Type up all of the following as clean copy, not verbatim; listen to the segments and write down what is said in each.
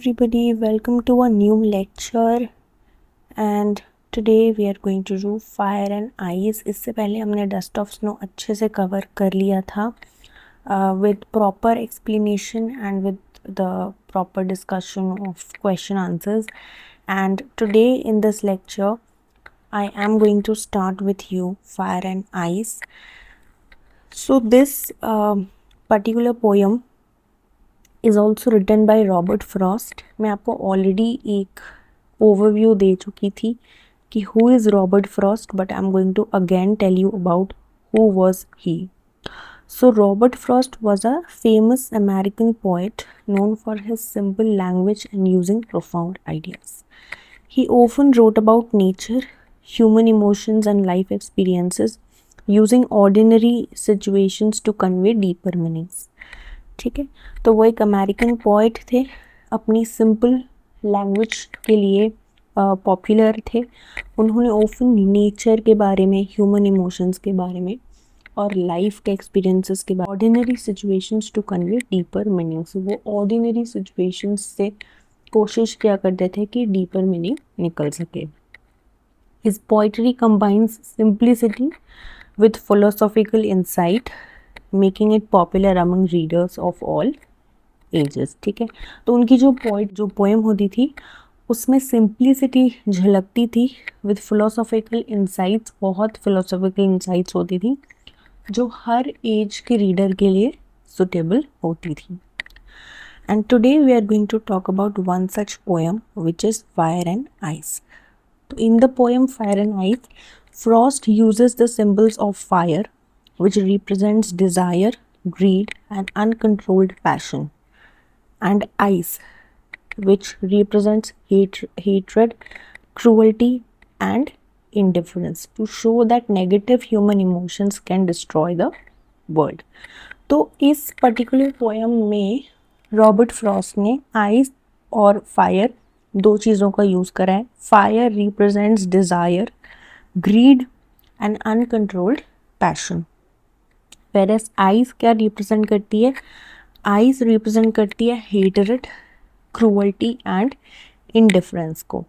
everybody, welcome to a new lecture and today we are going to do fire and ice. इससे पहले हमने dust of snow अच्छे से cover कर लिया था with proper explanation and with the proper discussion of question answers, and today in this lecture I am going to start with you fire and ice. So this particular poem is also written by Robert Frost. मैं आपको already एक overview दे चुकी थी कि who is Robert Frost, but I'm going to again tell you about who was he. So Robert Frost was a famous American poet known for his simple language and using profound ideas. He often wrote about nature, human emotions and life experiences using ordinary situations to convey deeper meanings. ठीक है, तो वो एक American poet थे, अपनी simple language के लिए popular थे. उन्होंने ऑफन नेचर के बारे में, ह्यूमन इमोशंस के बारे में और लाइफ के एक्सपीरियंसेस के बारे में, ordinary situations to convey deeper meanings. वो ऑर्डिनरी सिचुएशंस से कोशिश किया करते थे कि डीपर मीनिंग निकल सके. His poetry combines simplicity with philosophical insight, making it popular among readers of all ages. ठीक है, तो उनकी जो पोएम होती थी उसमें सिंप्लिसिटी झलकती थी विद फिलोसॉफिकल इंसाइट्स. बहुत फिलोसॉफिकल इंसाइट्स होती थी जो हर एज के रीडर के लिए सुटेबल होती थी. And today we are going to talk about one such poem which is fire and ice. तो in the poem fire and ice, Frost uses the symbols of fire which represents desire, greed and uncontrolled passion, and ice which represents hatred, cruelty and indifference, to show that negative human emotions can destroy the world. तो इस particular poem में Robert Frost ने ice और fire दो चीज़ों का use करा है. Fire represents desire, greed and uncontrolled passion, versus ice क्या रिप्रेजेंट करती है? आइस रिप्रेजेंट करती है हेटरेड, क्रूअल्टी एंड इनडिफरेंस को,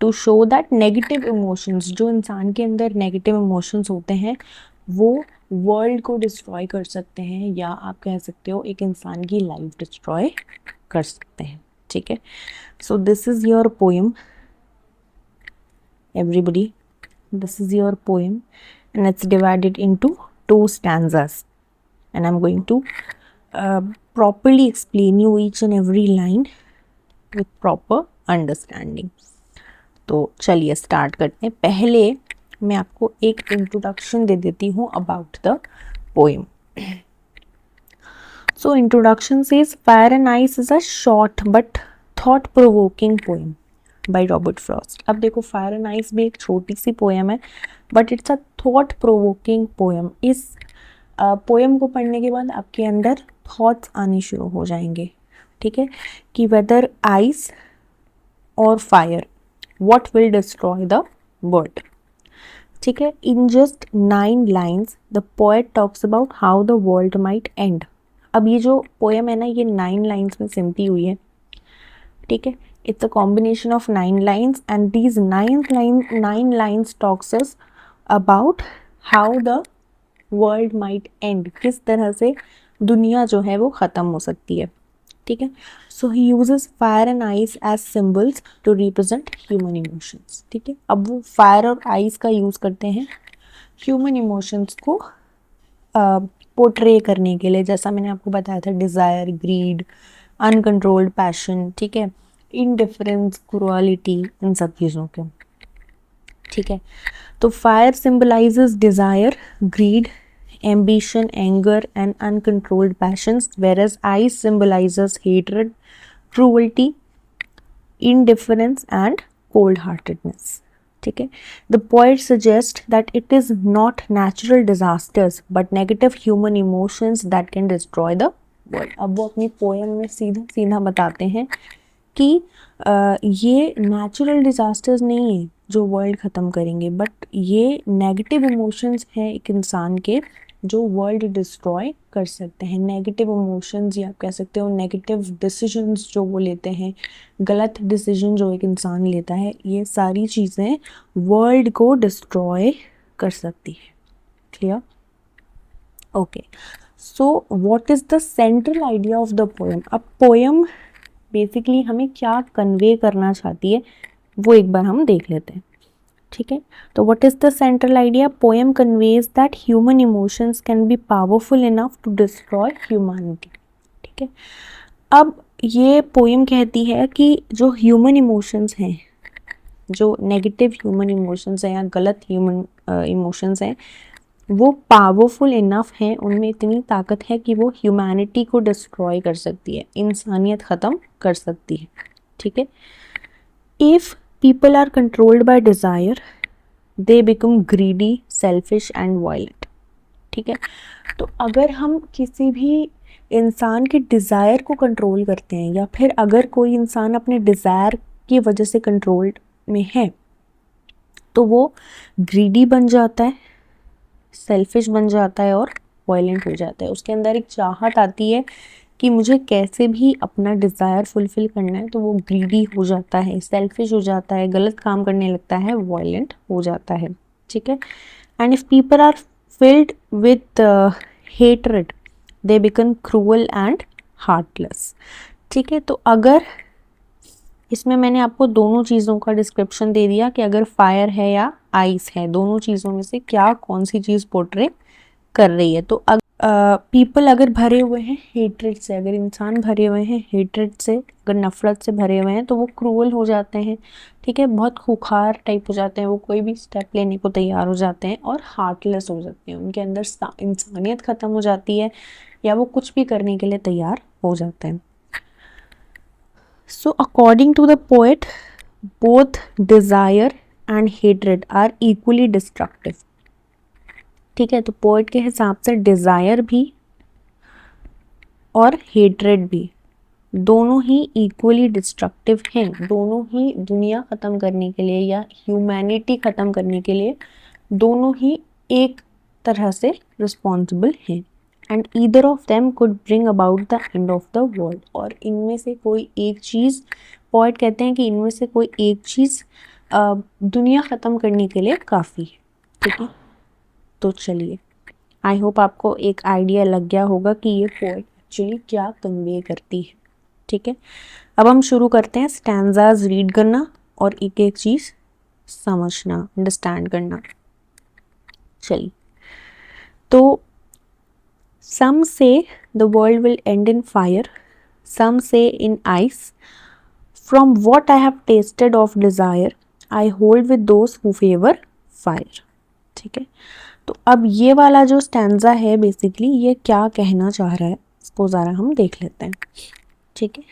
to show that negative emotions, जो इंसान के अंदर नेगेटिव इमोशंस होते हैं वो वर्ल्ड को डिस्ट्रॉय कर सकते हैं, या आप कह सकते हो एक इंसान की लाइफ डिस्ट्रॉय कर सकते हैं. ठीक है, so this is your poem everybody, this is your poem and it's divided into 2 stanzas, and I'm going to properly explain you each and every line with proper understanding. तो चलिए start करते हैं. पहले मैं आपको एक इंट्रोडक्शन दे देती हूँ about the poem. So introduction says fire and ice is a short but thought provoking poem by Robert Frost. अब देखो, फायर एंड आइस भी एक छोटी सी पोएम है but it's a thought provoking poem. इस पोएम को पढ़ने के बाद आपके अंदर थॉट्स आने शुरू हो जाएंगे. ठीक है, कि वेदर आइस और fire, what will destroy the world. ठीक है, in just 9 lines the poet talks about how the world might and. अब ये जो पोएम है ना, ये 9 लाइन्स में सिमटी हुई है. ठीक है, it's a combination of 9 lines, and these 9 lines talks us about how the world might end, किस तरह से दुनिया जो है वो ख़त्म हो सकती है. ठीक है, so he uses fire and ice as symbols to represent human emotions. ठीक है, अब वो फायर और आइस का यूज़ करते हैं ह्यूमन इमोशंस को पोर्ट्रे करने के लिए. जैसा मैंने आपको बताया था, डिज़ायर, ग्रीड, अनकंट्रोल्ड पैशन, ठीक है, इनडिफरेंस, क्रूअलिटी, इन सब चीज़ों के. ठीक है, तो fire symbolises desire, greed, ambition, anger and uncontrolled passions, versus ice symbolises hatred, cruelty, indifference and cold heartedness. ठीक है, the poet suggest that it is not natural disasters but negative human emotions that can destroy the world. अब वो अपनी poem में सीधा सीधा बताते हैं कि ये नेचुरल डिज़ास्टर्स नहीं है जो वर्ल्ड ख़त्म करेंगे, बट ये नेगेटिव इमोशंस हैं एक इंसान के जो वर्ल्ड डिस्ट्रॉय कर सकते हैं। नेगेटिव इमोशंस या आप कह सकते हो नेगेटिव डिसीजंस जो वो लेते हैं, गलत डिसीजन जो एक इंसान लेता है, ये सारी चीज़ें वर्ल्ड को डिस्ट्रॉय कर सकती है। Clear? Okay, so what is the central idea of the poem? अब पोएम बेसिकली हमें क्या कन्वे करना चाहती है वो एक बार हम देख लेते हैं। ठीक है, तो what is the central idea? Poem conveys that human emotions can be powerful enough to destroy humanity. ठीक है, अब ये पोएम कहती है कि जो ह्यूमन इमोशंस हैं, जो नेगेटिव ह्यूमन इमोशंस हैं या गलत ह्यूमन इमोशंस हैं, वो पावरफुल इनफ हैं, उनमें इतनी ताकत है कि वो ह्यूमैनिटी को डिस्ट्रॉय कर सकती है, इंसानियत ख़त्म कर सकती है। ठीक है, if people are controlled by desire, they become greedy, selfish and violent। ठीक है, तो अगर हम किसी भी इंसान के डिज़ायर को कंट्रोल करते हैं या फिर अगर कोई इंसान अपने डिज़ायर की वजह से कंट्रोल में है तो वो ग्रीडी बन जाता है, सेल्फिश बन जाता है और वायलेंट हो जाता है। उसके अंदर एक चाहत आती है कि मुझे कैसे भी अपना डिज़ायर फुलफ़िल करना है, तो वो ग्रीडी हो जाता है, सेल्फिश हो जाता है, गलत काम करने लगता है, वायलेंट हो जाता है। ठीक है, and if people are filled with hatred they become cruel and heartless. ठीक है, तो अगर इसमें मैंने आपको दोनों चीज़ों का डिस्क्रिप्शन दे दिया कि अगर फायर है या आइस है, दोनों चीज़ों में से क्या कौन सी चीज़ पोर्ट्रे कर रही है। तो पीपल अगर भरे हुए हैं हेट्रेड से, अगर इंसान भरे हुए हैं हेट्रेड से, अगर नफ़रत से भरे हुए हैं, तो वो क्रूअल हो जाते हैं। ठीक है, बहुत खूंखार टाइप हो जाते हैं, वो कोई भी स्टेप लेने को तैयार हो जाते हैं और हार्टलेस हो जाते हैं, उनके अंदर इंसानियत ख़त्म हो जाती है या वो कुछ भी करने के लिए तैयार हो जाते हैं। So according to the poet, both desire and hatred are equally destructive. ठीक है, तो पोएट के हिसाब से डिज़ायर भी और हेट्रेड भी दोनों ही इक्वली डिस्ट्रक्टिव हैं, दोनों ही दुनिया ख़त्म करने के लिए या ह्यूमैनिटी ख़त्म करने के लिए दोनों ही एक तरह से रिस्पॉन्सिबल हैं। And either of them could bring about the end of the world. और इनमें से कोई एक चीज़, पोएट कहते हैं कि इनमें से कोई एक चीज़ दुनिया ख़त्म करने के लिए काफ़ी है। ठीक है, तो चलिए, आई होप आपको एक आइडिया लग गया होगा कि ये पोएट एक्चुअली क्या कन्वे करती है। ठीक है, अब हम शुरू करते हैं स्टैंजाज रीड करना और एक एक चीज़ समझना, अंडरस्टैंड करना। चलिए, तो some say the world will end in fire, some say in ice, from what I have tasted of desire I hold with those who favour fire. ठीक है, तो अब ये वाला जो स्टैंजा है बेसिकली ये क्या कहना चाह रहा है, इसको ज़रा हम देख लेते हैं। ठीक है,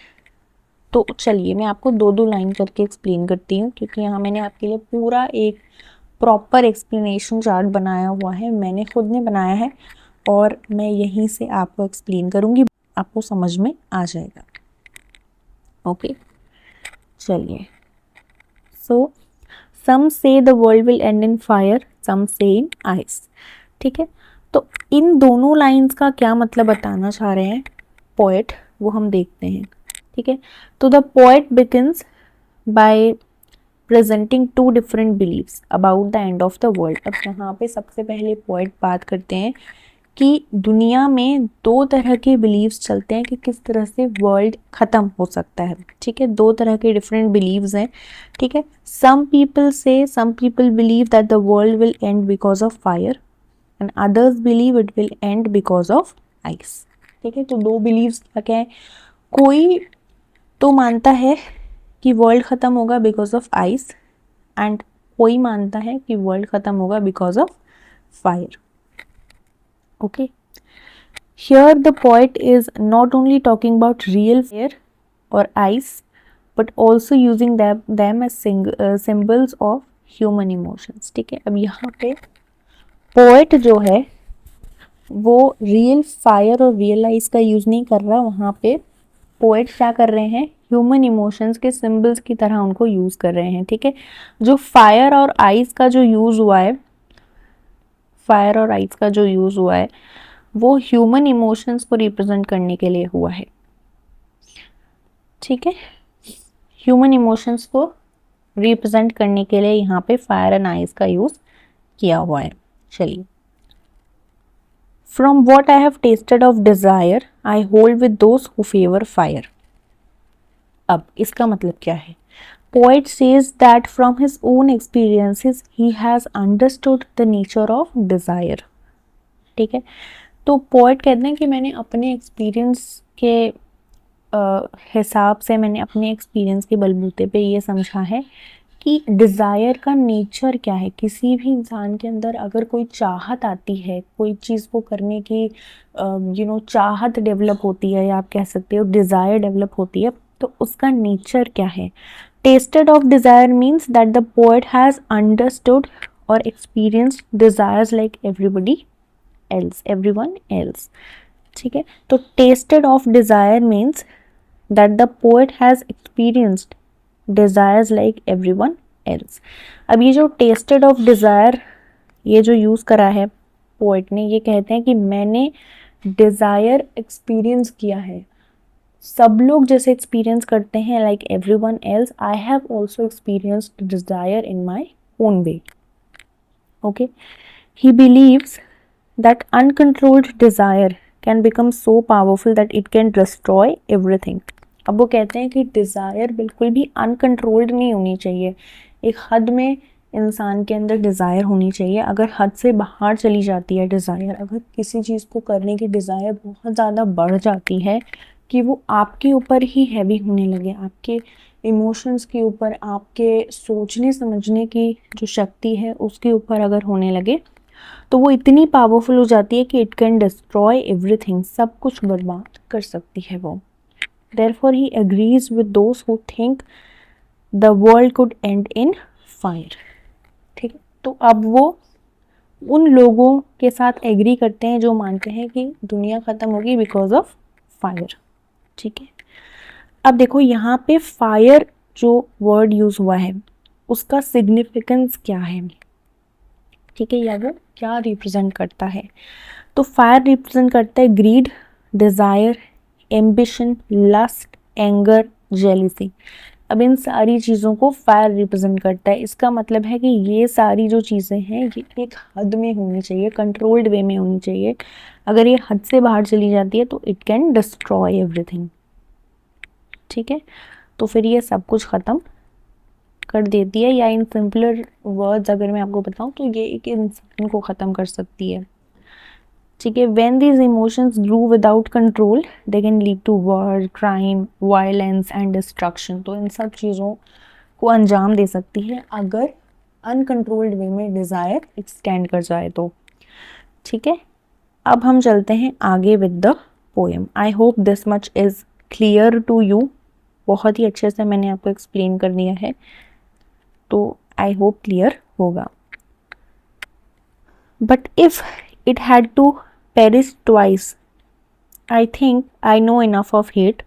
तो चलिए मैं आपको दो दो लाइन करके एक्सप्लेन करती हूँ, क्योंकि यहाँ मैंने आपके लिए पूरा एक प्रॉपर एक्सप्लेनेशन चार्ट बनाया हुआ है, मैंने खुद ने बनाया है और मैं यहीं से आपको एक्सप्लेन करूँगी, आपको समझ में आ जाएगा। ओके, चलिए, so some say the world will end in fire, some say in ice. ठीक है, तो इन दोनों लाइंस का क्या मतलब बताना चाह रहे हैं पोएट, वो हम देखते हैं। ठीक है, तो the poet begins by presenting two different believes about the end of the world. अब यहाँ पे सबसे पहले पोएट बात करते हैं कि दुनिया में दो तरह के बिलीव्स चलते हैं कि किस तरह से वर्ल्ड ख़त्म हो सकता है। ठीक है, दो तरह के डिफरेंट बिलीव्स हैं। ठीक है, some people believe that the world will end because of fire and others believe it will end because of ice. ठीक है, तो दो बिलीव्स क्या है, कोई तो मानता है कि वर्ल्ड ख़त्म होगा बिकॉज ऑफ आइस एंड कोई मानता है कि वर्ल्ड ख़त्म होगा because of fire. Okay, here the poet is not only talking about real fire or ice but also using them as symbols of human emotions। ठीक है, अब यहाँ पे पोएट जो है वो रियल फायर और रियल आइस का यूज़ नहीं कर रहा, वहाँ पे पोएट क्या कर रहे हैं, ह्यूमन इमोशंस के सिंबल्स की तरह उनको यूज़ कर रहे हैं। ठीक है, जो फायर और आइस का जो यूज़ हुआ है, फायर और आइस का जो यूज़ हुआ है वो ह्यूमन इमोशंस को रिप्रेजेंट करने के लिए हुआ है, ठीक है। ह्यूमन इमोशंस को रिप्रेजेंट करने के लिए यहाँ पे फायर एंड आइस का यूज़ किया हुआ है। चलिए, from what I have tasted of desire I hold with those who favour fire. अब इसका मतलब क्या है? Poet says that from his own experiences he has understood the nature of desire, ठीक है। तो पोएट कहते हैं कि मैंने अपने एक्सपीरियंस के हिसाब से, मैंने अपने एक्सपीरियंस के बलबूते पे ये समझा है कि डिज़ायर का नेचर क्या है। किसी भी इंसान के अंदर अगर कोई चाहत आती है, कोई चीज़ को करने की चाहत डेवलप होती है, या आप कह सकते हो डिज़ायर डेवलप होती है, तो उसका नेचर क्या है। Tasted of desire means that the poet has understood or experienced desires like everyone else, ठीक है। तो tasted of desire means that the poet has experienced desires like everyone else। अब ये जो tasted of desire ये जो use करा है पोएट ने, ये कहते हैं कि मैंने डिज़ायर एक्सपीरियंस किया है, सब लोग जैसे एक्सपीरियंस करते हैं like everyone else, I have also experienced desire in my own way, okay. He believes that uncontrolled desire can become so powerful that it can destroy everything. अब वो कहते हैं कि डिज़ायर बिल्कुल भी अनकंट्रोल्ड नहीं होनी चाहिए, एक हद में इंसान के अंदर डिज़ायर होनी चाहिए। अगर हद से बाहर चली जाती है डिज़ायर, अगर किसी चीज़ को करने की डिज़ायर बहुत ज़्यादा बढ़ जाती है कि वो आपके ऊपर ही हैवी होने लगे, आपके इमोशंस के ऊपर, आपके सोचने समझने की जो शक्ति है उसके ऊपर अगर होने लगे, तो वो इतनी पावरफुल हो जाती है कि इट कैन डिस्ट्रॉय एवरीथिंग, सब कुछ बर्बाद कर सकती है वो। Therefore he agrees with those who think the world could and in fire, ठीक है। तो अब वो उन लोगों के साथ एग्री करते हैं जो मानते हैं कि दुनिया ख़त्म होगी बिकॉज ऑफ फायर, ठीक है। अब देखो यहाँ पे फायर जो वर्ड यूज हुआ है उसका सिग्निफिकेंस क्या है, ठीक है, या वो क्या रिप्रेजेंट करता है। तो फायर रिप्रेजेंट करता है greed, desire, ambition, lust, anger, jealousy. अब इन सारी चीज़ों को फायर रिप्रेजेंट करता है। इसका मतलब है कि ये सारी जो चीज़ें हैं ये एक हद में होनी चाहिए, कंट्रोल्ड वे में होनी चाहिए। अगर ये हद से बाहर चली जाती है तो इट कैन डिस्ट्रॉय एवरीथिंग, ठीक है। तो फिर ये सब कुछ ख़त्म कर देती है, या इन सिंपलर वर्ड्स अगर मैं आपको बताऊं तो ये एक इंसान को ख़त्म कर सकती है, ठीक है। When these emotions grew without control they can lead to war, crime, violence and destruction. तो इन सब चीज़ों को अंजाम दे सकती है अगर अनकंट्रोल्ड वे में डिज़ायर एक्सटेंड कर जाए तो, ठीक है। अब हम चलते हैं आगे with the poem. I hope this much is clear to you. बहुत ही अच्छे से मैंने आपको एक्सप्लेन कर दिया है, तो आई होप क्लियर होगा। But if it had to perish twice, I think I know enough of hate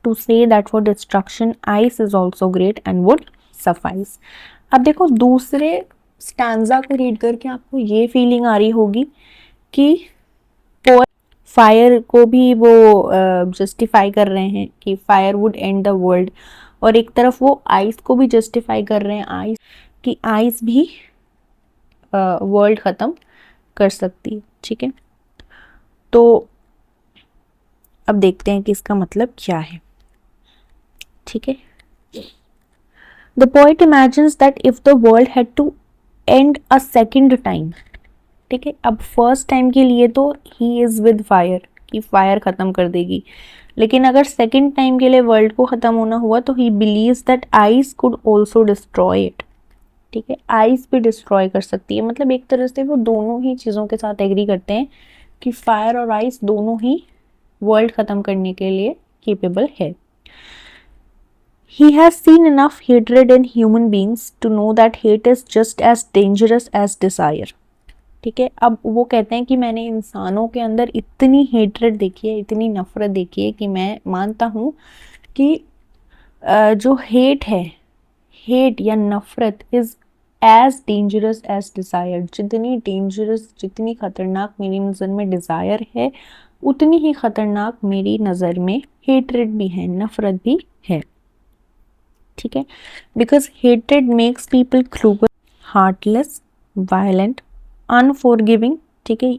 to say that for destruction ice is also great and would suffice. अब देखो दूसरे स्टैंजा को read करके आपको ये feeling आ रही होगी कि फायर को भी वो जस्टिफाई कर रहे हैं कि fire would and the world, और एक तरफ वो आइस को भी जस्टिफाई कर रहे हैं, आइस कि आइस भी वर्ल्ड ख़त्म कर सकती है, ठीक है। तो अब देखते हैं कि इसका मतलब क्या है, ठीक है। The poet imagines that if the world had to end a second time, ठीक है। अब फर्स्ट टाइम के लिए तो ही इज़ विद फायर कि फायर ख़त्म कर देगी, लेकिन अगर सेकेंड टाइम के लिए वर्ल्ड को ख़त्म होना हुआ तो he believes that ice could also destroy it, ठीक है। आइस भी डिस्ट्रॉय कर सकती है। मतलब एक तरह से वो दोनों ही चीज़ों के साथ एग्री करते हैं कि फायर और आइस दोनों ही वर्ल्ड ख़त्म करने के लिए केपेबल है। He has seen enough hatred in human beings to know that hate is just as dangerous as desire, ठीक है। अब वो कहते हैं कि मैंने इंसानों के अंदर इतनी हेट्रेड देखी है, इतनी नफरत देखी है कि मैं मानता हूँ कि जो हेट है, हेट या नफरत is as dangerous as desire, जितनी डेंजरस, जितनी खतरनाक मेरी नज़र में डिज़ायर है, उतनी ही खतरनाक मेरी नज़र में हेट्रेड भी है, नफरत भी है। ठीक है, because hatred makes people cruel, heartless, violent, unforgiving. ठीक है,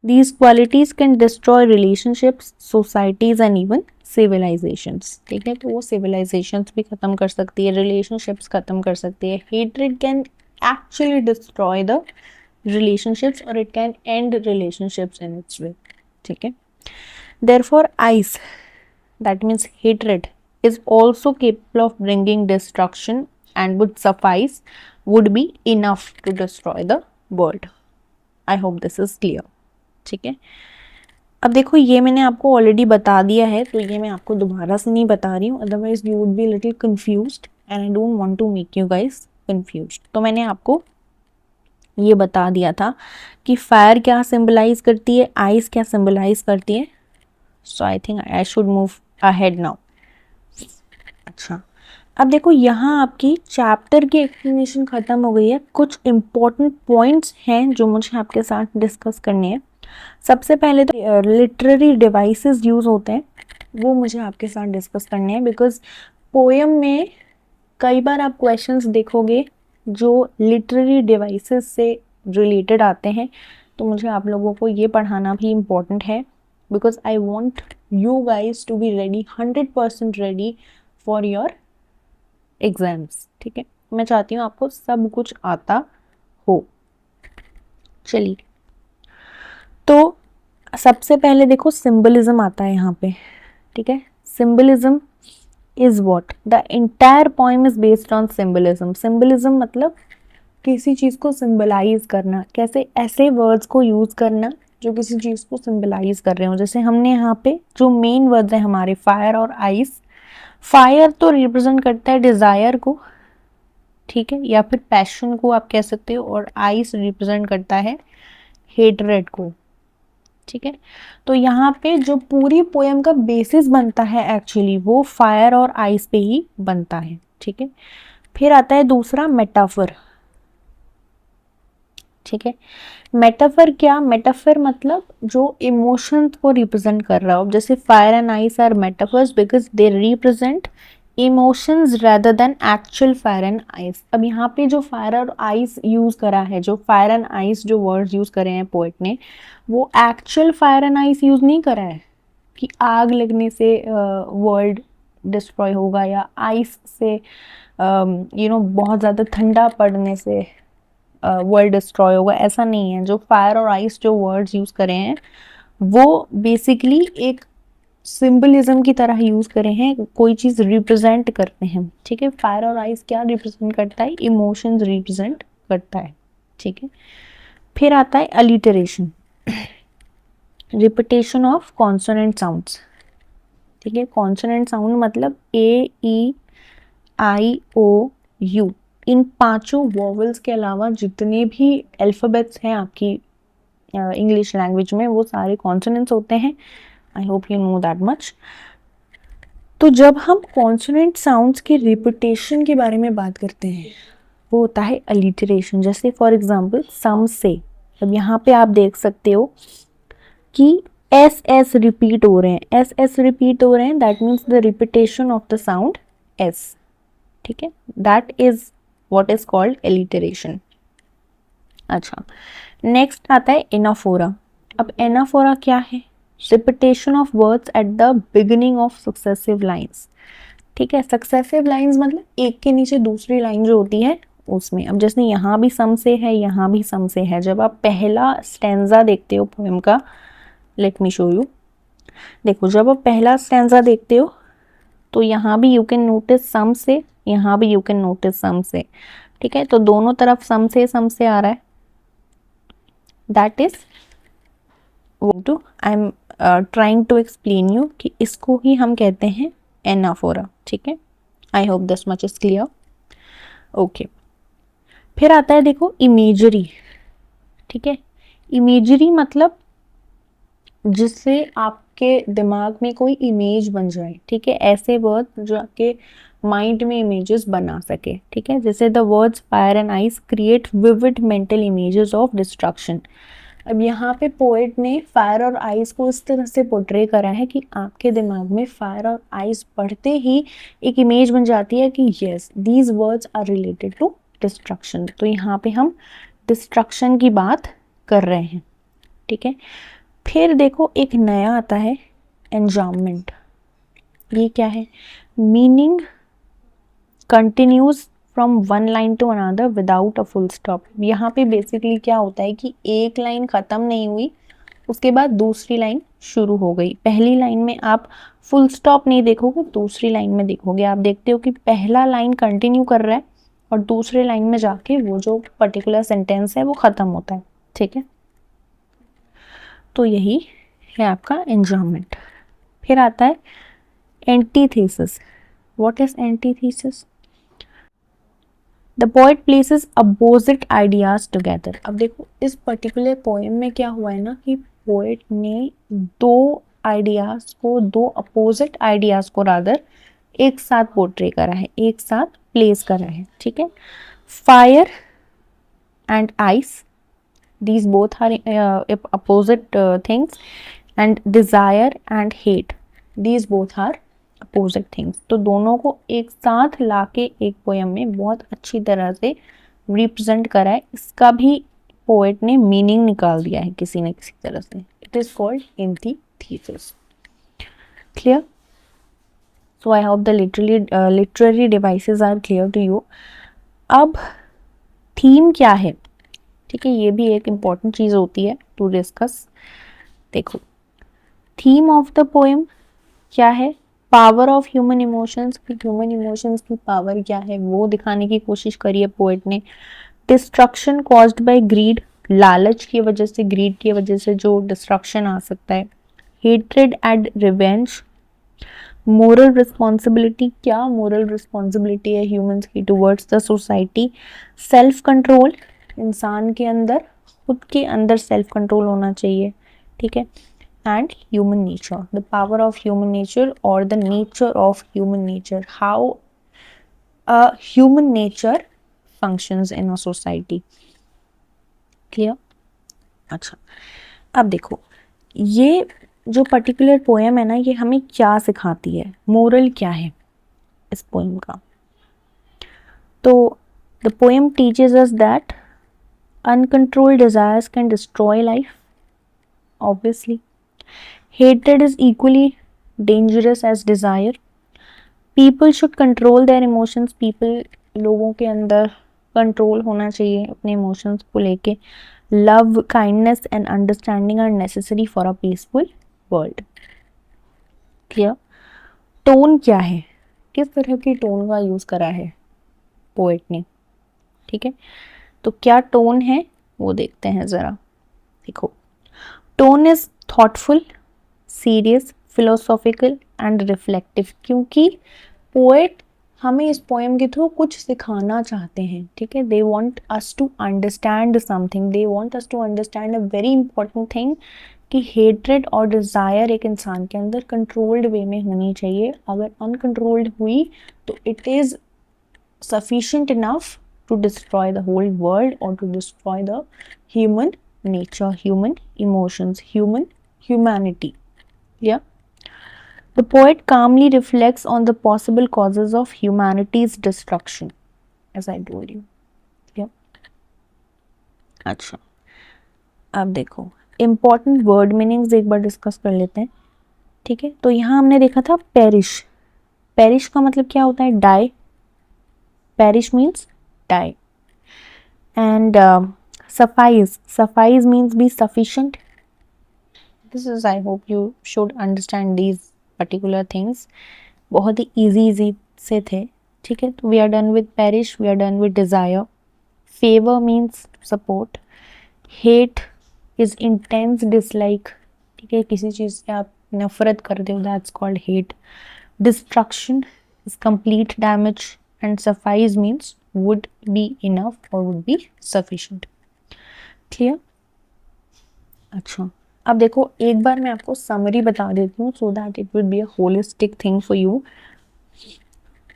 these qualities can destroy relationships, societies and even civilizations। ठीक है, तो वो civilizations भी खत्म कर सकती है, relationships खत्म कर सकती है। hatred can actually destroy the relationships or it can end relationships in its way। ठीक है, therefore ice, that means hatred, is also capable of bringing destruction and would suffice, would be enough to destroy the world। I hope this is clear. ठीक है, अब देखो ये मैंने आपको already बता दिया है, तो ये मैं आपको दोबारा से नहीं बता रही हूँ, otherwise you would be little confused and I don't want to make you guys confused. तो मैंने आपको ये बता दिया था कि फायर क्या सिंबलाइज करती है, आइस क्या सिंबलाइज करती है। So I think I should move ahead now. अच्छा, अब देखो यहाँ आपकी चैप्टर की एक्सप्लेनेशन खत्म हो गई है। कुछ इंपॉर्टेंट पॉइंट्स हैं जो मुझे आपके साथ डिस्कस करने हैं। सबसे पहले तो लिटरेरी डिवाइसेस यूज़ होते हैं, वो मुझे आपके साथ डिस्कस करने हैं, बिकॉज पोएम में कई बार आप क्वेश्चंस देखोगे जो लिटरेरी डिवाइसेस से रिलेटेड आते हैं, तो मुझे आप लोगों को ये पढ़ाना भी इम्पोर्टेंट है, because I want you guys to be ready, 100% ready for your exams. ठीक है, मैं चाहती हूँ आपको सब कुछ आता हो। चलिए, तो सबसे पहले देखो सिंबलिज्म आता है यहाँ पे। ठीक है, symbolism is what, the entire poem is based on symbolism. Symbolism मतलब किसी चीज़ को सिंबलाइज करना, कैसे, ऐसे वर्ड्स को यूज़ करना जो किसी चीज़ को सिंबलाइज कर रहे हो। जैसे हमने यहाँ पे जो मेन वर्ड्स हैं हमारे, फायर और आइस। फायर तो रिप्रेजेंट करता है डिज़ायर को, ठीक है, या फिर पैशन को आप कह सकते हो, और आइस रिप्रेजेंट करता है हेट्रेड को। ठीक है, तो यहाँ पे जो पूरी पोएम का बेसिस बनता है एक्चुअली वो फायर और आइस पे ही बनता है। ठीक है, फिर आता है दूसरा मेटाफर। ठीक है, मेटाफर क्या, मेटाफर मतलब जो इमोशंस को रिप्रेजेंट कर रहा हो। जैसे fire and ice are metaphors because they represent emotions rather than actual fire and ice. अब यहाँ पे जो फायर और आइस यूज करा है, जो फायर एंड आइस जो वर्ड्स यूज करे हैं पोएट ने, वो actual fire and ice use नहीं करा है कि आग लगने से वर्ल्ड डिस्ट्रॉय होगा, या आइस से बहुत ज़्यादा ठंडा पड़ने से वर्ल्ड डिस्ट्रॉय होगा, ऐसा नहीं है। जो फायर और आइस जो वर्ड्स यूज करे हैं वो बेसिकली एक सिंबलिज्म की तरह यूज करे हैं, कोई चीज रिप्रेजेंट करते हैं। ठीक है, फायर और आइस क्या रिप्रेजेंट करता है, इमोशंस रिप्रेजेंट करता है। ठीक है, फिर आता है alliteration, repetition of consonant sounds. ठीक है, कॉन्सोनेंट साउंड मतलब ए, ई, आई, ओ, यू, इन पांचों वॉवल्स के अलावा जितने भी अल्फाबेट्स हैं आपकी इंग्लिश लैंग्वेज में वो सारे कॉन्सोनेंट्स होते हैं। I hope you know that much. तो जब हम कॉन्सोनेंट साउंड्स के रिपीटेशन के बारे में बात करते हैं वो होता है अलिटरेशन। जैसे फॉर एग्जांपल सम से, अब यहाँ पे आप देख सकते हो कि एस एस रिपीट हो रहे हैं, एस एस रिपीट हो रहे हैं, that means the repetition of the sound S. ठीक है, that is what is called alliteration. अच्छा, नेक्स्ट आता है एनाफोरा। अब एनाफोरा क्या है, repetition of words at the beginning of successive lines. ठीक है, सक्सेसिव लाइंस मतलब एक के नीचे दूसरी लाइन जो होती है उसमें। अब जैसे यहाँ भी सम से है, यहाँ भी सम से है। जब आप पहला स्टैंजा देखते हो पोएम का, लेट मी शो यू। देखो, जब आप पहला स्टैंजा देखते हो तो यहाँ भी यू कैन नोटिस सम से, यहाँ भी यू कैन नोटिस सम से। ठीक है, तो दोनों तरफ सम से आ रहा है। That is to, I am trying to explain you कि इसको ही हम कहते हैं एनाफोरा। ठीक है, I hope this much is clear. Okay, फिर आता है देखो इमेजरी। ठीक है, इमेजरी मतलब जिससे आपके दिमाग में कोई इमेज बन जाए। ठीक है, ऐसे वर्ड जो आपके माइंड में इमेजेस बना सके, ठीक है। जैसे the words fire and ice create vivid mental images of destruction. अब यहाँ पे पोएट ने फायर और आइस को इस तरह से पोर्ट्रे करा है कि आपके दिमाग में फायर और आइस पढ़ते ही एक इमेज बन जाती है कि yes these words are related to destruction. तो यहाँ पे हम डिस्ट्रक्शन की बात कर रहे हैं, ठीक है। फिर देखो एक नया आता है एन्जाम्बमेंट। ये क्या है? Meaning continues from one line to another without a full stop. यहाँ पे बेसिकली क्या होता है कि एक लाइन खत्म नहीं हुई, उसके बाद दूसरी लाइन शुरू हो गई। पहली लाइन में आप फुल स्टॉप नहीं देखोगे, दूसरी लाइन में देखोगे आप देखते हो कि पहला लाइन कंटिन्यू कर रहा है और दूसरे लाइन में जाके वो जो पर्टिकुलर सेंटेंस है वो खत्म होता है, ठीक है। तो यही है आपका एन्जाम्बमेंट। फिर आता है antithesis. What is antithesis? The poet places opposite ideas together. अब देखो इस पर्टिकुलर पोएम में क्या हुआ है ना कि पोएट ने दो आइडियाज को, दो अपोजिट आइडियाज को रादर एक साथ पोर्ट्रे करा है, एक साथ प्लेस करा है, ठीक है। Fire and ice, these both are opposite things, and desire and hate, these both are opposite things। तो दोनों को एक साथ लाके एक पोएम में बहुत अच्छी तरह से रिप्रेजेंट करा है। इसका भी पोएट ने मीनिंग निकाल दिया है किसी न किसी तरह से। It is called antithesis. Clear? So I hope the literary devices are clear to you. अब थीम क्या है, ठीक है, ये भी एक इम्पॉर्टेंट चीज़ होती है टू डिस्कस। देखो थीम ऑफ द पोएम क्या है? Power of human emotions. Human emotions की पावर क्या है वो दिखाने की कोशिश करी है पोएट ने। डिस्ट्रक्शन कॉज्ड बाय ग्रीड, लालच की वजह से, ग्रीड की वजह से जो डिस्ट्रक्शन आ सकता है। Hatred and revenge. Moral responsibility, क्या मोरल रिस्पॉन्सिबिलिटी है ह्यूमंस की towards the society. Self control, इंसान के अंदर, खुद के अंदर सेल्फ कंट्रोल होना चाहिए, ठीक है। And human nature, the power of human nature और the nature of human nature, how a human nature functions in a society. Clear? अच्छा, अब देखो ये जो पर्टिकुलर पोएम है ना, ये हमें क्या सिखाती है, मोरल क्या है इस पोएम का। तो the poem teaches us that uncontrolled desires can destroy life, obviously. Hatred is equally dangerous as desire. People should control their emotions. People, लोगों के अंदर कंट्रोल होना चाहिए अपने इमोशंस को लेके। Love, kindness and understanding are necessary for a peaceful world. Clear? Tone क्या है, किस तरह की टोन का यूज करा है पोएट ने, ठीक है। तो क्या टोन है वो देखते हैं जरा। देखो tone is thoughtful, serious, philosophical and reflective. क्योंकि पोएट हमें इस पोएम के थ्रू कुछ सिखाना चाहते हैं, ठीक है। They want us to understand something, they want us to understand a very important thing कि हेट्रेड और डिज़ायर एक इंसान के अंदर कंट्रोल्ड वे में होनी चाहिए। अगर अनकंट्रोल्ड हुई तो it is sufficient enough to destroy the whole world or to destroy the human nature, human emotions, humanity. Yeah. The poet calmly reflects on the possible causes of humanity's destruction, as I told you. Yeah. अच्छा, अब देखो important word meanings एक बार discuss कर लेते हैं, ठीक है। तो यहाँ हमने देखा था perish। perish का मतलब क्या होता है? die। perish means die। and suffice means be sufficient। this is, I hope you should understand these particular things। बहुत ही easy से थे, ठीक है। तो we are done with perish, we are done with desire। favor means support। hate is intense dislike, ठीक है, किसी चीज़ से आप नफरत करते हो, that's called hate। destruction is complete damage and suffice means would be enough or would be sufficient। Clear? अच्छा, अब देखो एक बार मैं आपको समरी बता देती हूँ so that it will be a holistic thing for you.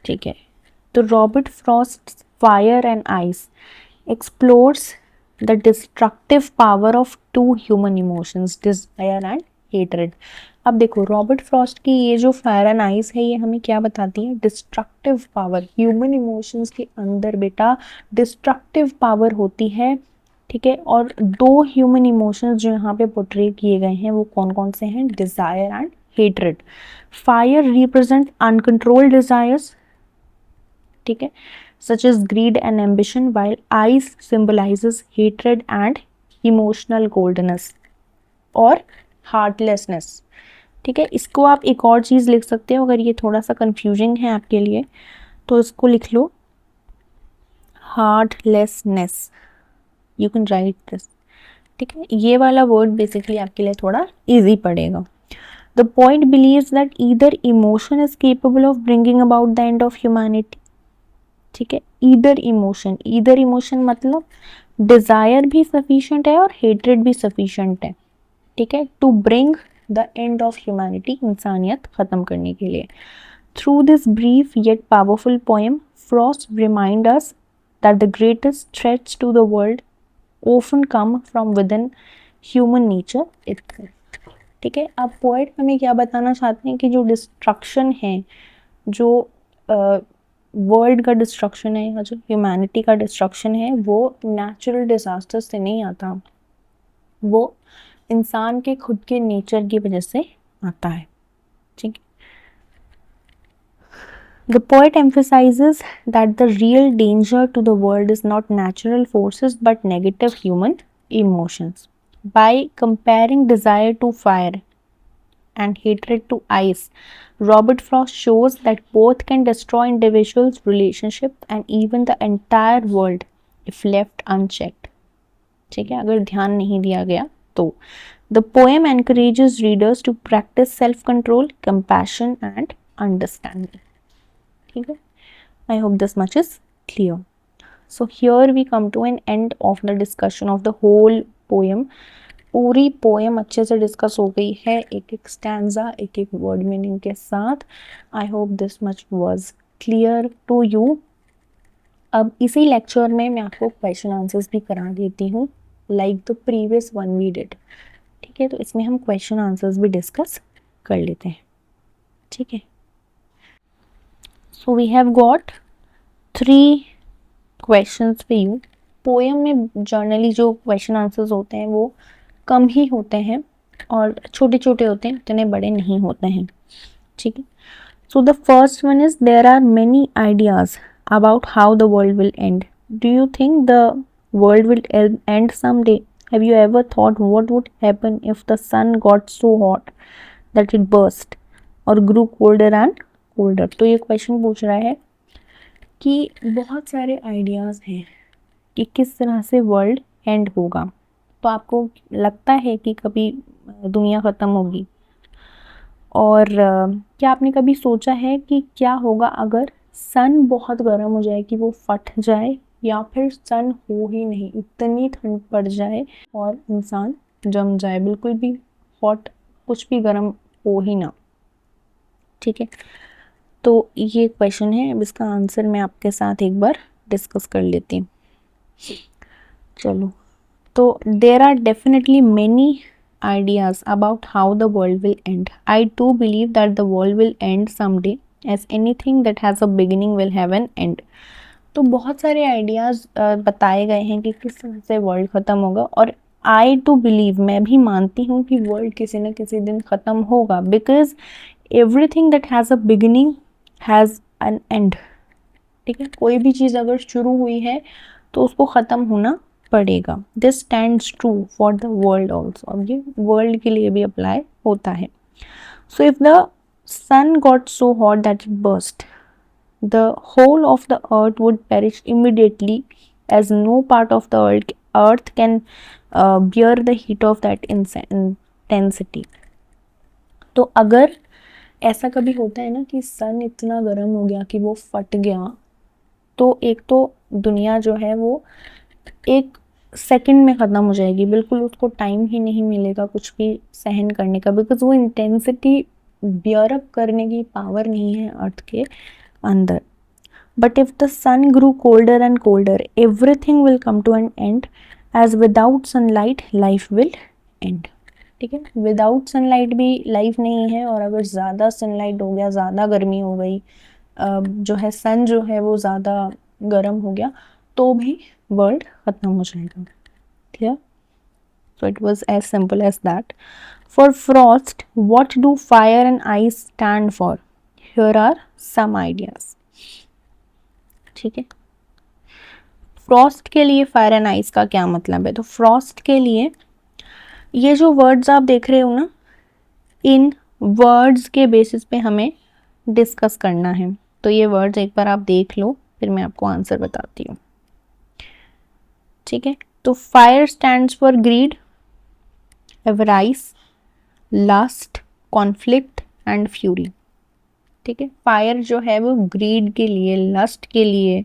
ठीक है, तो Robert Frost fire and ice explores the destructive power of two human emotions, desire and hatred. अब देखो रॉबर्ट फ्रॉस्ट की ये जो फायर एंड आइस है ये हमें क्या बताती है, डिस्ट्रक्टिव पावर, ह्यूमन इमोशंस के अंदर बेटा डिस्ट्रक्टिव पावर होती है। ठीक है, और दो ह्यूमन इमोशंस जो यहाँ पे पोर्ट्रे किए गए हैं वो कौन कौन से हैं, Dzire and hatred. Fire represent uncontrolled desires, ठीक है, such as greed and ambition, while ice symbolizes hatred and emotional coldness और heartlessness। ठीक है, इसको आप एक और चीज लिख सकते हो, अगर ये थोड़ा सा कंफ्यूजिंग है आपके लिए तो इसको लिख लो heartlessness, you can write this. ठीक है, ये वाला वर्ड बेसिकली आपके लिए थोड़ा इजी पड़ेगा। The poet believes that either emotion is capable of bringing about the end of humanity. ठीक है, ईदर इमोशन मतलब डिजायर भी सफिशिएंट है और हेट्रेड भी सफिशिएंट है, ठीक है, to bring the end of humanity, इंसानियत खत्म करने के लिए। Through this brief yet powerful poem Frost reminds us that the greatest threats to the world often come from within human nature itself. ठीक है, अब पोएट हमें क्या बताना चाहते हैं कि जो डिस्ट्रक्शन है, जो वर्ल्ड का डिस्ट्रक्शन है या जो ह्यूमैनिटी का डिस्ट्रक्शन है वो नेचुरल डिजास्टर से नहीं आता, वो इंसान के खुद के नेचर की वजह से आता है। ठीक है, the poet emphasizes that the real danger to the world is not natural forces but negative human emotions. By comparing desire to fire and hatred to ice, Robert Frost shows that both can destroy individuals' relationships and even the entire world if left unchecked. ठीक है, अगर ध्यान नहीं दिया गया तो। The poem encourages readers to practice self-control, compassion and understanding. ठीक है, I hope this much is clear. So here we come to an end of the discussion of the whole poem. पूरी पोएम अच्छे से discuss हो गई है, एक एक स्टैंजा, एक एक वर्ड मीनिंग के साथ। I hope this much was clear to you. अब इसी लेक्चर में मैं आपको क्वेश्चन आंसर्स भी करा देती हूँ, like the previous one we did. ठीक है, तो इसमें हम क्वेश्चन आंसर्स भी डिस्कस कर लेते हैं। ठीक है, so we have got 3 questions for you. Poem में जनरली जो क्वेश्चन आंसर्स होते हैं वो कम ही होते हैं और छोटे छोटे होते हैं, इतने बड़े नहीं होते हैं। ठीक है, so the first one is there are many ideas about how the world will end. Do you think the world will end someday? Have you ever thought what would happen if the sun got so hot that it burst और grew colder and colder? तो ये question पूछ रहा है कि बहुत सारे ideas हैं कि किस तरह से वर्ल्ड एंड होगा। तो आपको लगता है कि कभी दुनिया ख़त्म होगी? और क्या आपने कभी सोचा है कि क्या होगा अगर सन बहुत गर्म हो जाए कि वो फट जाए, या फिर सन हो ही नहीं, इतनी ठंड पड़ जाए और इंसान जम जाए, बिल्कुल भी हॉट, कुछ भी गर्म हो ही ना। ठीक है, तो ये क्वेश्चन है, अब इसका आंसर मैं आपके साथ एक बार डिस्कस कर लेती हूँ। चलो, तो there are definitely many ideas about how the world will end. I too believe that the world will end someday, as anything that has a beginning will have an end. तो बहुत सारे ideas बताए गए हैं कि किस तरह से वर्ल्ड ख़त्म होगा, और आई टू बिलीव, मैं भी मानती हूँ कि वर्ल्ड किसी न किसी दिन ख़त्म होगा, because everything that has a beginning has an and. ठीक है, कोई भी चीज़ अगर शुरू हुई है तो उसको ख़त्म होना पड़ेगा। This stands true for the world also, अब ये वर्ल्ड के लिए भी अप्लाई होता है। So if the sun got so hot that it burst, the whole of the earth would perish immediately, as no part of the earth can bear the heat of that intensity. तो अगर ऐसा कभी होता है ना कि सन इतना गर्म हो गया कि वो फट गया, तो एक तो दुनिया जो है वो एक सेकंड में ख़त्म हो जाएगी, बिल्कुल उसको टाइम ही नहीं मिलेगा कुछ भी सहन करने का, बिकॉज वो इंटेंसिटी बियर अप करने की पावर नहीं है अर्थ के अंदर। But if the sun grew colder and colder, everything will come to an end, as without sunlight life will end. ठीक है, विदाउट सनलाइट भी लाइफ नहीं है, और अगर ज़्यादा सनलाइट हो गया, ज़्यादा गर्मी हो गई, जो है सन जो है वो ज़्यादा गर्म हो गया, तो भी वर्ल्ड ख़त्म हो जाएगा. Clear? So it was as simple as that. For frost, what do fire and ice stand for? Here are some ideas. ठीक है, फ्रॉस्ट के लिए फायर एंड आइस का क्या मतलब है? तो फ्रॉस्ट के लिए ये जो वर्ड्स आप देख रहे हो ना, इन वर्ड्स के बेसिस पे हमें डिस्कस करना है. तो ये वर्ड्स एक बार आप देख लो, फिर मैं आपको आंसर बताती हूँ. ठीक है, तो fire stands for greed, avarice, lust, conflict and fury. ठीक है, फायर जो है वो ग्रीड के लिए, लस्ट के लिए,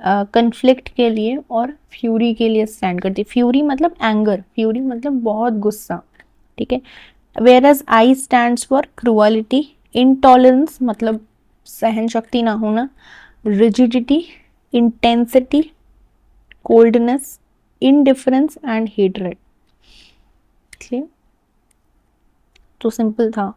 कन्फ्लिक्ट के लिए और फ्यूरी के लिए स्टैंड करती है. फ्यूरी मतलब एंगर, फ्यूरी मतलब बहुत गुस्सा. ठीक है, whereas ice stands for cruelty, intolerance मतलब सहन शक्ति ना होना, rigidity, intensity, coldness, indifference and hatred. Clear? तो सिंपल था.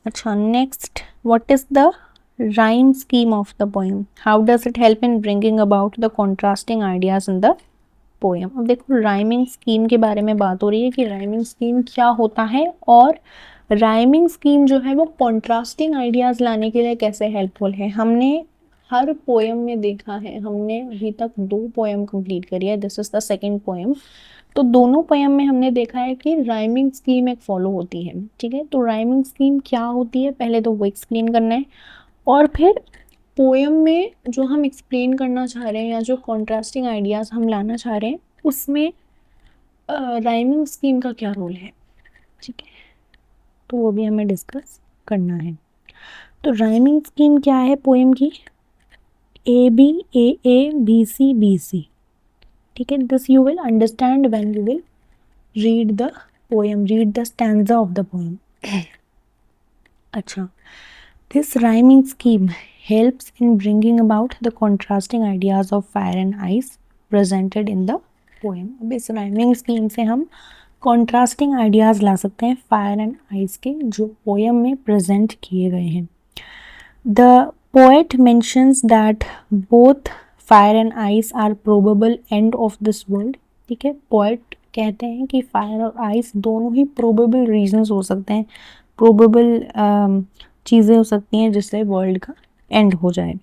अच्छा, next, what is the rhyme scheme of the poem? How does it help in bringing about the contrasting ideas in the poem? अब देखो, rhyming scheme के बारे में बात हो रही है कि rhyming scheme क्या होता है, और rhyming scheme जो है वो contrasting ideas लाने के लिए कैसे helpful है. हमने हर पोएम में देखा है, हमने अभी तक 2 पोएम कंप्लीट करी है, this is the second poem. तो दोनों पोएम में हमने देखा है कि राइमिंग स्कीम एक फॉलो होती है. ठीक है, तो राइमिंग स्कीम क्या होती है पहले तो वो एक्सप्लेन करना है, और फिर पोएम में जो हम एक्सप्लेन करना चाह रहे हैं या जो कॉन्ट्रास्टिंग आइडियाज़ हम लाना चाह रहे हैं उसमें राइमिंग स्कीम का क्या रोल है. ठीक है, तो वो भी हमें डिस्कस करना है. तो राइमिंग स्कीम क्या है पोएम की? A B A B C. ठीक है, this you will understand when you will read the poem, read the stanza of the poem. अच्छा, this rhyming scheme helps in bringing about the contrasting ideas of fire and ice presented in the poem. अब इस rhyming scheme से हम contrasting ideas ला सकते हैं fire and ice के, जो poem में present किए गए हैं. The poet mentions that both fire and ice are probable end of this world. ठीक है, poet कहते हैं कि fire और ice दोनों ही probable reasons हो सकते हैं, probable चीज़ें हो सकती हैं जिससे वर्ल्ड का एंड हो जाए.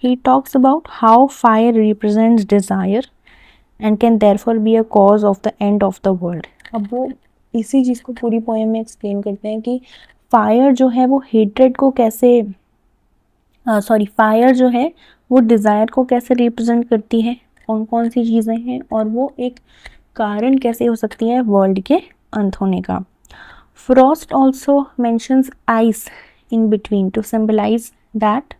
He talks about how fire represents desire and can therefore be a cause of the end of the world. अब वो इसी चीज़ को पूरी पोएम में एक्सप्लेन करते हैं कि फायर जो है वो हेट्रेड को कैसे, फायर जो है वो डिज़ायर को कैसे रिप्रेजेंट करती है, कौन कौन सी चीज़ें हैं, और वो एक कारण कैसे हो सकती है वर्ल्ड के अंत होने का. Frost also mentions ice in between to symbolize that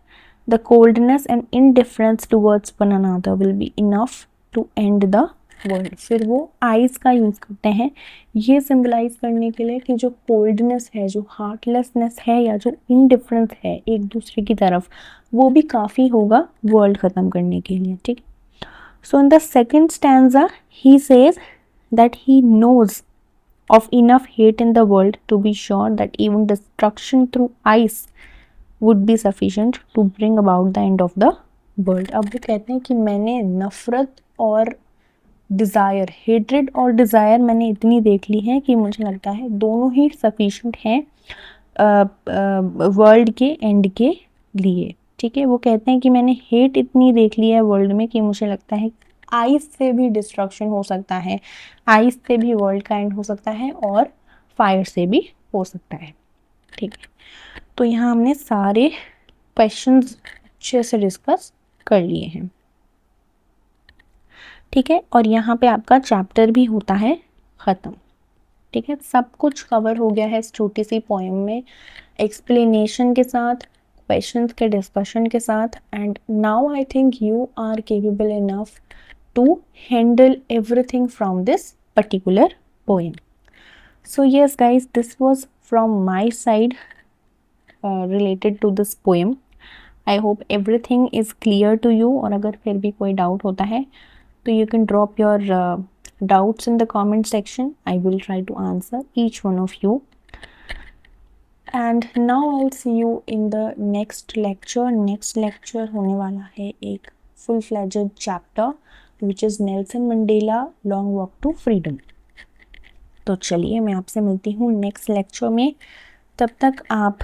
the coldness and indifference towards one another will be enough to end the world. फिर वो आइस का यूज़ करते हैं ये सिंबलाइज करने के लिए कि जो कोल्डनेस है, जो हार्टलेसनेस है, या जो इनडिफरेंस है एक दूसरे की तरफ, वो भी काफ़ी होगा वर्ल्ड ख़त्म करने के लिए. ठीक, so in the second stanza he says that he knows of enough hate in the world to be sure that even destruction through ice would be sufficient to bring about the end of the world. अब वो कहते हैं कि मैंने नफ़रत और desire, hatred और desire मैंने इतनी देख ली है कि मुझे लगता है दोनों ही सफिशेंट हैं वर्ल्ड के एंड के लिए. ठीक है, वो कहते हैं कि मैंने हेट इतनी देख ली है वर्ल्ड में कि मुझे लगता है आइस से भी डिस्ट्रक्शन हो सकता है, आइस से भी वर्ल्ड का एंड हो सकता है, और फायर से भी हो सकता है. ठीक है, तो यहाँ हमने सारे क्वेश्चंस अच्छे से डिस्कस कर लिए हैं. ठीक है, और यहाँ पे आपका चैप्टर भी होता है ख़त्म. ठीक है, सब कुछ कवर हो गया है इस छोटी सी पोएम में, एक्सप्लेनेशन के साथ, क्वेश्चंस के डिस्कशन के साथ. And now I think you are capable enough to handle everything from this particular poem. So yes guys, this was from my side related to this poem. I hope everything is clear to you, और अगर फिर भी कोई doubt होता है तो you can drop your doubts in the comment section. I will try to answer each one of you. And now I'll see you in the next lecture. Next lecture होने वाला है एक full-fledged chapter which is Nelson Mandela Long Walk to Freedom. तो चलिए मैं आपसे मिलती हूँ नेक्स्ट लेक्चर में. तब तक आप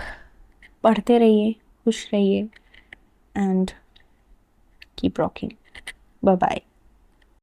पढ़ते रहिए, खुश रहिए, and keep rocking. Bye bye.